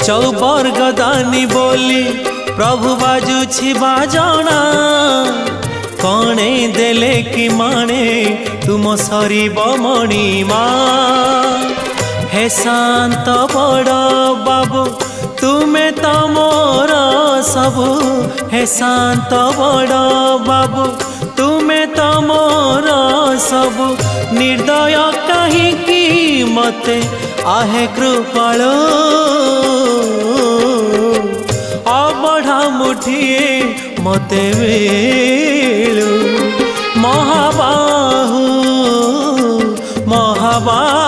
चौबर्गदानी बोली प्रभु बाजुछि बाजना कणे देले कि माने तुम सरीब मणिमा हे शांत बड़ बाबू तुमे तो मोर सबु हे शांत बड़ बाबू तुमे तो मोर सबु निर्दय कहीं मते आहे कृपाल अबढ़ा मुठिए मते वेलु महाबाहु महाबाहु